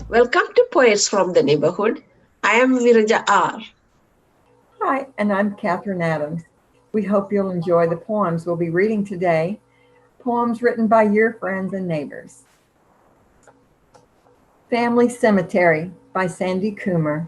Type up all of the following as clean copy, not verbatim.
Welcome to Poets from the Neighborhood. I am VeerajaR. Hi, and I'm Kathryn Adams. We hope you'll enjoy the poems we'll be reading today, poems written by your friends and neighbors. Family Cemetery by Sandy Coomer.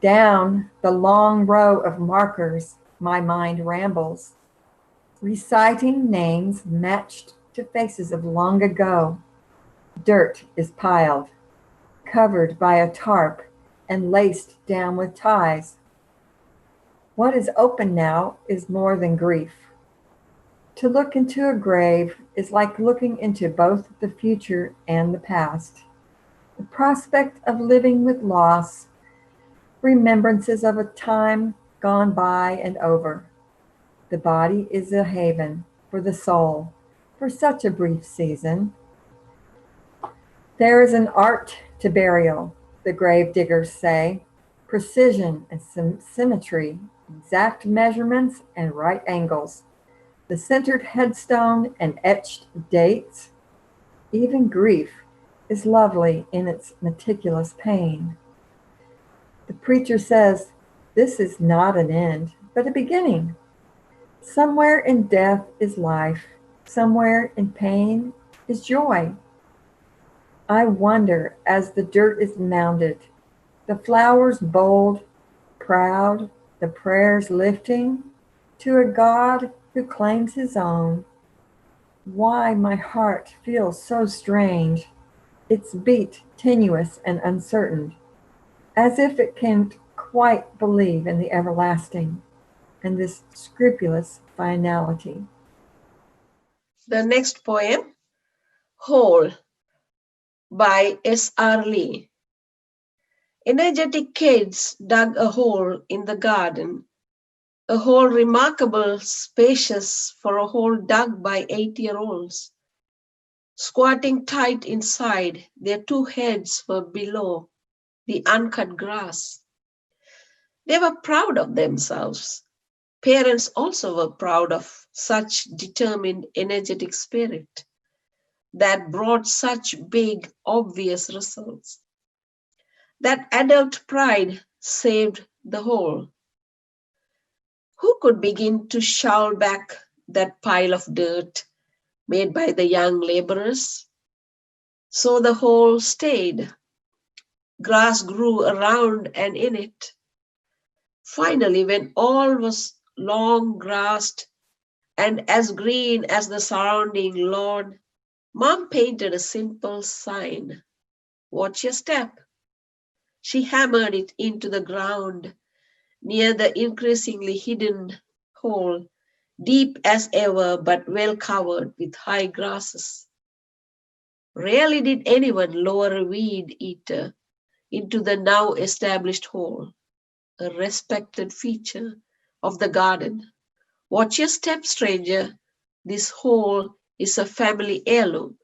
Down the long row of markers, my mind rambles, reciting names matched to faces of long ago. Dirt is piled, covered by a tarp and laced down with ties. What is open now is more than grief. To look into a grave is like looking into both the future and the past. The prospect of living with loss, remembrances of a time gone by and over. The body is a haven for the soul for such a brief season. There is an art to burial, the grave diggers say, precision and symmetry, exact measurements and right angles, the centered headstone and etched dates. Even grief is lovely in its meticulous pain. The preacher says, this is not an end, but a beginning. Somewhere in death is life, somewhere in pain is joy. I wonder as the dirt is mounded, the flowers bold, proud, the prayers lifting to a God who claims his own, why my heart feels so strange, its beat tenuous and uncertain, as if it can't quite believe in the everlasting and this scrupulous finality. The next poem, Hole by S.R. Lee. Energetic kids dug a hole in the garden, a hole remarkable spacious for a hole dug by 8-year-olds. Squatting tight inside, their two heads were below the uncut grass. They were proud of themselves. Parents also were proud of such determined, energetic spirit that brought such big, obvious results. That adult pride saved the whole. Who could begin to shovel back that pile of dirt made by the young laborers? So the hole stayed. Grass grew around and in it. Finally, when all was long grassed and as green as the surrounding lawn, Mom painted a simple sign. Watch your step. She hammered it into the ground near the increasingly hidden hole, deep as ever but well covered with high grasses. Rarely did anyone lower a weed eater into the now established hole, a respected feature of the garden. Watch your step, stranger. This hole is a family heirloom.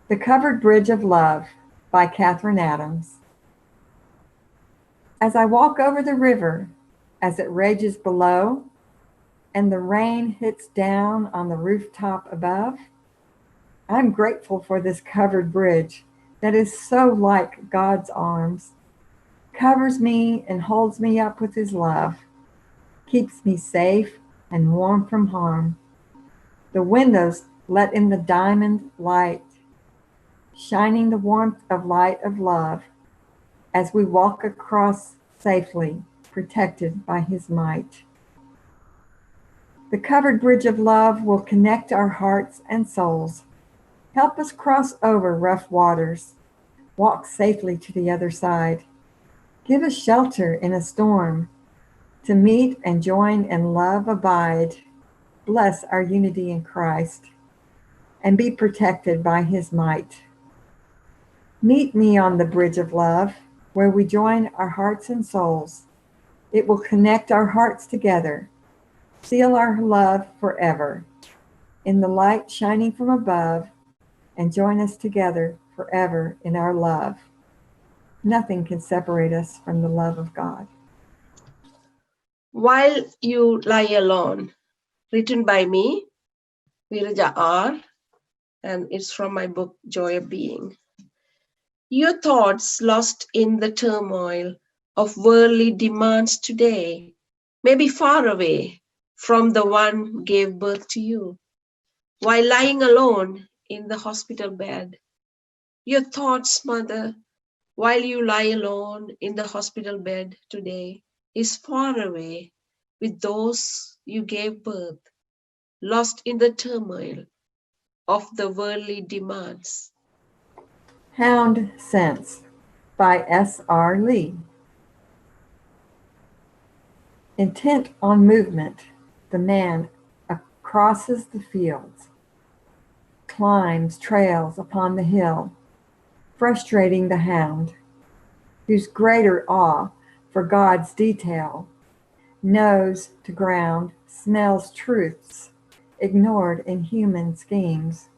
The Covered Bridge of Love by Kathryn Adams. As I walk over the river, as it rages below, and the rain hits down on the rooftop above, I'm grateful for this covered bridge that is so like God's arms, covers me and holds me up with his love, keeps me safe and warm from harm. The windows let in the diamond light, shining the warmth of light of love as we walk across safely, protected by his might. The covered bridge of love will connect our hearts and souls, help us cross over rough waters, walk safely to the other side, give us shelter in a storm, to meet and join and love abide, bless our unity in Christ, and be protected by his might. Meet me on the bridge of love, where we join our hearts and souls. It will connect our hearts together, seal our love forever, in the light shining from above, and join us together forever in our love. Nothing can separate us from the love of God. While You Lie Alone, written by me, VeerajaR. and it's from my book, Joy of Being. Your thoughts lost in the turmoil of worldly demands today may be far away from the one gave birth to you. While lying alone in the hospital bed, your thoughts, mother, while you lie alone in the hospital bed today, is far away with those you gave birth, lost in the turmoil of the worldly demands. Hound Sense by S.R. Lee. Intent on movement, the man crosses the fields, climbs trails upon the hill, frustrating the hound, whose greater awe for God's detail knows to ground, smells truths ignored in human schemes.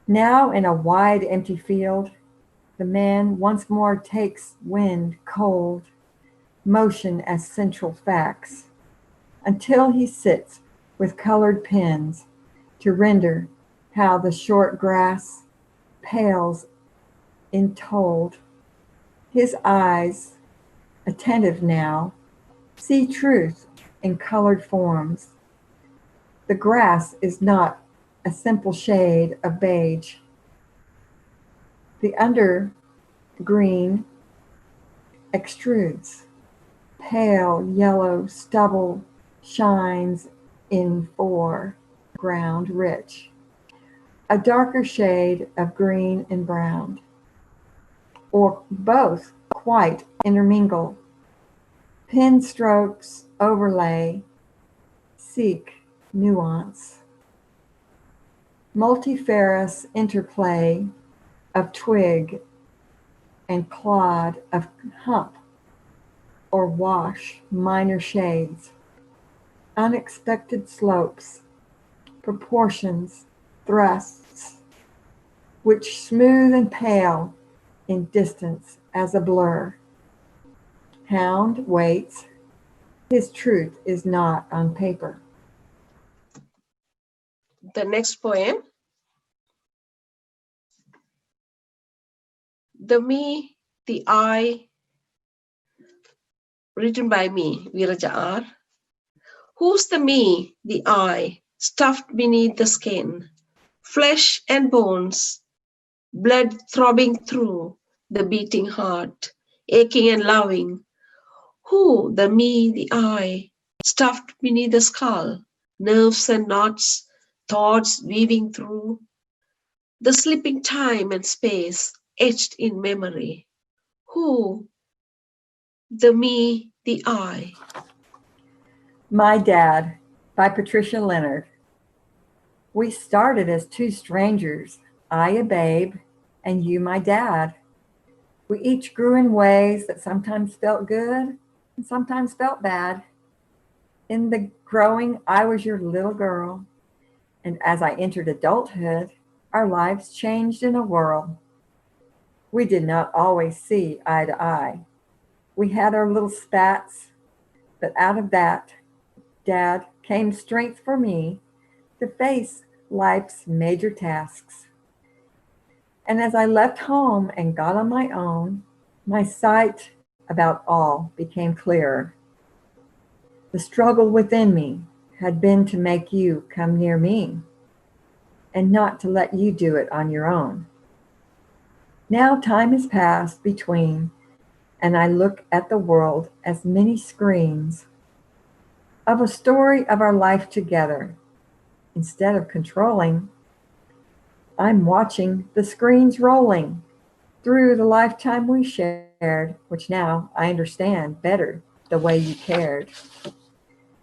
Now in a wide empty field, the man once more takes wind cold, motion as central facts, until he sits with colored pens to render how the short grass pales in told. His eyes, attentive now, see truth in colored forms. The grass is not a simple shade of beige. The under green extrudes. Pale yellow stubble shines in foreground rich. A darker shade of green and brown, or both quite intermingle. Pen strokes overlay, seek nuance. Multifarious interplay of twig and clod of hump or wash minor shades, unexpected slopes, proportions, thrusts, which smooth and pale in distance as a blur. Hound waits, his truth is not on paper. The next poem, The Me, the I, written by me, VeerajaR. Who's the me, the I, stuffed beneath the skin, flesh and bones, blood throbbing through the beating heart, aching and loving? Who, the me, the I, stuffed beneath the skull, nerves and knots, thoughts weaving through the slipping time and space etched in memory? Who, the me, the I? My Dad by Patricia Leonard. We started as two strangers, I a babe and you my dad. We each grew in ways that sometimes felt good and sometimes felt bad. In the growing, I was your little girl, and as I entered adulthood, our lives changed in a whirl. We did not always see eye to eye. We had our little spats, but out of that, Dad, came strength for me to face life's major tasks. And as I left home and got on my own, my sight about all became clearer. The struggle within me had been to make you come near me and not to let you do it on your own. Now time has passed between, and I look at the world as many screens of a story of our life together. Instead of controlling, I'm watching the screens rolling through the lifetime we shared, which now I understand better the way you cared.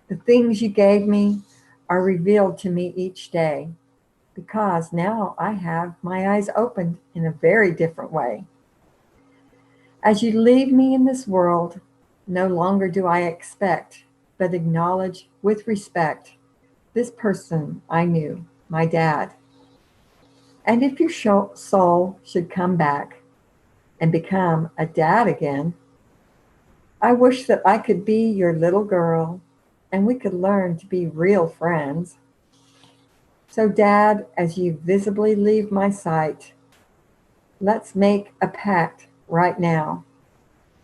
The things you gave me are revealed to me each day because now I have my eyes opened in a very different way. As you leave me in this world, no longer do I expect, but acknowledge with respect this person I knew, my dad. And if your soul should come back and become a dad again, I wish that I could be your little girl and we could learn to be real friends. So, Dad, as you visibly leave my sight, let's make a pact right now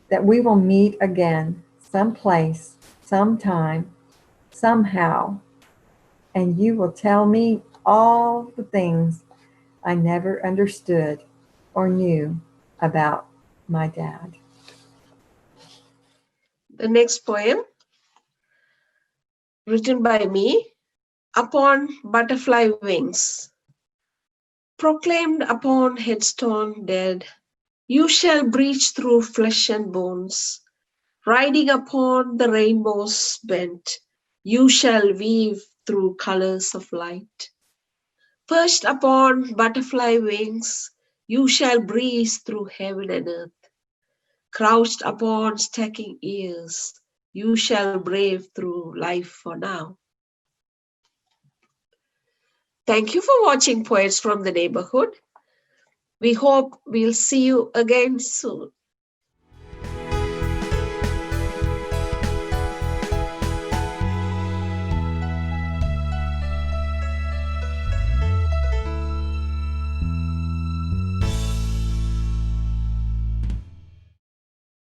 that we will meet again someplace, sometime, somehow, and you will tell me all the things I never understood or knew about my dad. The next poem, written by me, Upon Butterfly Wings. Proclaimed upon headstone dead, you shall breach through flesh and bones. Riding upon the rainbow's bent, you shall weave through colors of light. Perched upon butterfly wings, you shall breeze through heaven and earth. Crouched upon stacking ears, you shall brave through life for now. Thank you for watching Poets from the Neighborhood. We hope we'll see you again soon.